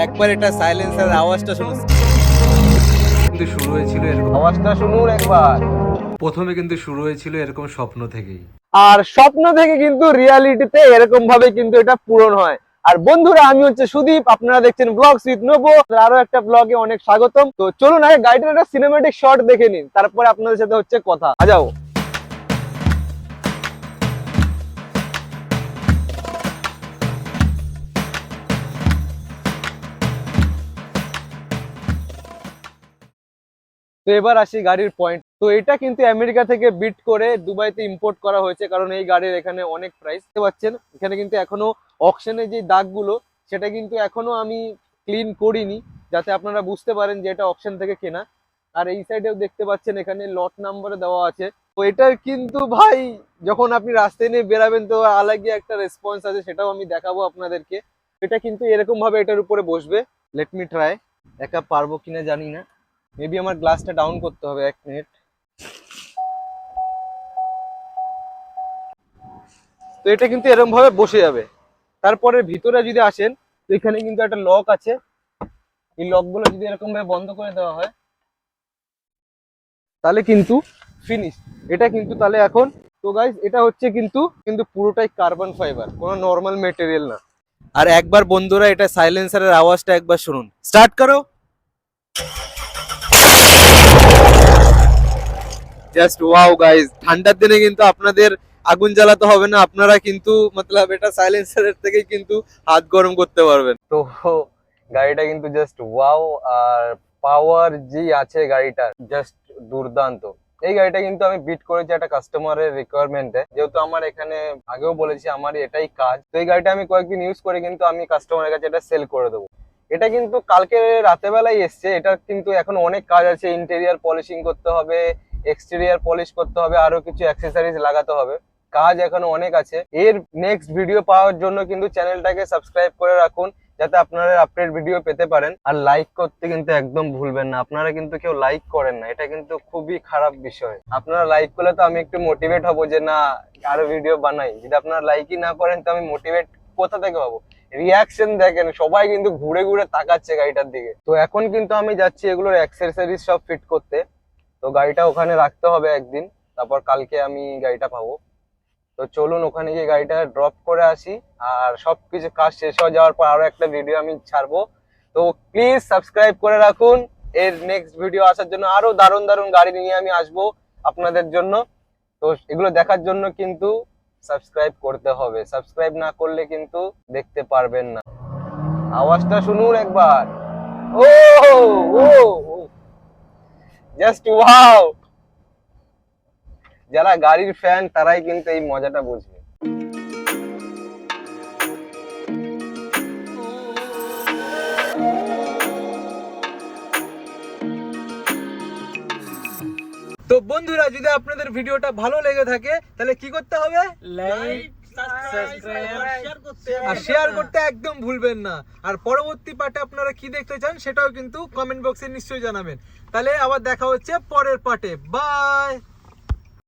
একবার এটা সাইলেন্সারের আওয়াজটা শুনুন। কিন্তু শুরু হয়েছিল এরকম, আওয়াজটা শুনুন একবার। প্রথমে কিন্তু শুরু হয়েছিল এরকম স্বপ্ন থেকেই। আর স্বপ্ন থেকে কিন্তু রিয়ালিটিতে এরকম ভাবে কিন্তু এটা পূরণ হয়। আর বন্ধুরা, আমি হচ্ছে সুদীপ, আপনারা দেখছেন ব্লগস উইথ নবো। আরো একটা ব্লগে অনেক স্বাগতম। তো চলুন আগে গাড়িটার একটা সিনেম্যাটিক শট দেখে নিন, তারপরে আপনাদের সাথে হচ্ছে কথা। যাও। তো এবার আসি গাড়ির পয়েন্ট। তো এটা কিন্তু আমেরিকা থেকে বিট করে দুবাইতে ইম্পোর্ট করা হয়েছে, কারণ এই গাড়ির এখানে অনেক প্রাইস। দেখতে পাচ্ছেন এখানে কিন্তু এখনো অকশনে যে দাগগুলো, সেটা কিন্তু এখনো আমি ক্লিন করিনি, যাতে আপনারা বুঝতে পারেন যে এটা অকশন থেকে কেনা। আর এই সাইডেও দেখতে পাচ্ছেন এখানে লট নাম্বার দেওয়া আছে। তো এটার কিন্তু ভাই, যখন আপনি রাস্তায় নিয়ে বেরাবেন তো আলাদা একটা রেসপন্স আছে, সেটাও আমি দেখাবো আপনাদেরকে। এটা কিন্তু এরকম ভাবে এটার উপরে বসবে। Let me try. একা পারবো কিনা জানি না, মেবি আমার গ্লাসটা ডাউন করতে হবে, 1 মিনিট। তো এটা কিন্তু এরকম ভাবে বসে যাবে। তারপরে ভিতরে যদি আসেন, তো এখানে কিন্তু একটা লক আছে। এই লক গুলো যদি এরকম ভাবে বন্ধ করে দেওয়া হয়, তাহলে কিন্তু ফিনিশ। এটা কিন্তু তাহলে এখন, তো গাইজ এটা হচ্ছে কিন্তু কিন্তু পুরোটাই কার্বন ফাইবার, কোনো নর্মাল মেটেরিয়াল না। আর একবার বন্ধুরা এটা সাইলেন্সারের আওয়াজটা একবার শুনুন। স্টার্ট করো। জাস্ট ওয়াও গাইজ, ঠান্ডার দিনে কিন্তু আপনাদের আগুন জ্বালাতে হবে না, আপনারা কিন্তু মতলব এটা সাইলেন্সারের থেকেই কিন্তু হাত গরম করতে পারবেন। তো গাড়িটা কিন্তু জাস্ট ওয়াও, আর পাওয়ার যে আছে গাড়িটার জাস্ট দুর্দান্ত। এই গাড়িটা কিন্তু আমি বিট করেছি একটা কাস্টমারের রিকোয়ারমেন্টে, যেহেতু আমার এখানে আগেও বলেছি আমার এটাই কাজ। তো এই গাড়িটা আমি কয়েকদিন ইউজ করে কিন্তু আমি কাস্টমারের কাছে এটা সেল করে দেবো। এটা কিন্তু কালকে রাতে বেলায় এসছে, এটা কিন্তু এখন অনেক কাজ আছে। ইন্টেরিয়ার পলিশিং করতে হবে, এক্সটেরিয়ার পলিশ করতে হবে, আরো কিছু অ্যাক্সেসরিজ লাগাতে হবে। কাজ এখনো অনেক আছে। এর নেক্সট ভিডিও পাওয়ার জন্য কিন্তু চ্যানেলটাকে সাবস্ক্রাইব করে রাখুন, যাতে আপনারা আপডেট ভিডিও পেতে পারেন। আর লাইক করতে কিন্তু একদম ভুলবেন না, আপনারা কিন্তু কেউ লাইক করেন না, এটা কিন্তু খুবই খারাপ বিষয়। আপনারা লাইক করলে তো আমি একটু মোটিভেট হবো যে না, আরো ভিডিও বানাই। যদি আপনারা লাইকই না করেন তো আমি মোটিভেট কোথা থেকে হবো? রিয়াকশন দেখেন, সবাই কিন্তু ঘুরে ঘুরে তাকাচ্ছে গাড়িটার দিকে। তো এখন কিন্তু আমি যাচ্ছি এগুলোর অ্যাক্সেসরিজ সব ফিট করতে। তো গাড়িটা ওখানে রাখতে হবে একদিন, তারপর কালকে আমি গাড়িটা পাবো। তো চলুন ওখানে গিয়ে গাড়িটা ড্রপ করে আসি। আর সবকিছু কাজ শেষ হয়ে যাওয়ার পর আরো একটা ভিডিও আমি ছাড়বো। তো প্লিজ সাবস্ক্রাইব করে রাখুন, এর নেক্সট ভিডিও আসার জন্য। আরো দারুণ দারুণ গাড়ি নিয়ে আমি আসবো আপনাদের জন্য। তো এগুলো দেখার জন্য কিন্তু সাবস্ক্রাইব করতে হবে, সাবস্ক্রাইব না করলে কিন্তু দেখতে পারবেন না। আওয়াজটা শুনুন একবার। ও ও জাস্ট ওয়াও। যারা গাড়ির ফ্যান তারাই কিন্তু এই মজাটা বুঝবে। তো বন্ধুরা, যদি আপনাদের ভিডিওটা ভালো লেগে থাকে তাহলে কি করতে হবে? লাইক, আর শেয়ার করতে একদম ভুলবেন না। আর পরবর্তী পার্টে আপনারা কি দেখতে চান সেটাও কিন্তু কমেন্ট বক্সে নিশ্চয়ই জানাবেন। তাহলে আবার দেখা হচ্ছে পরের পার্টে। বাই।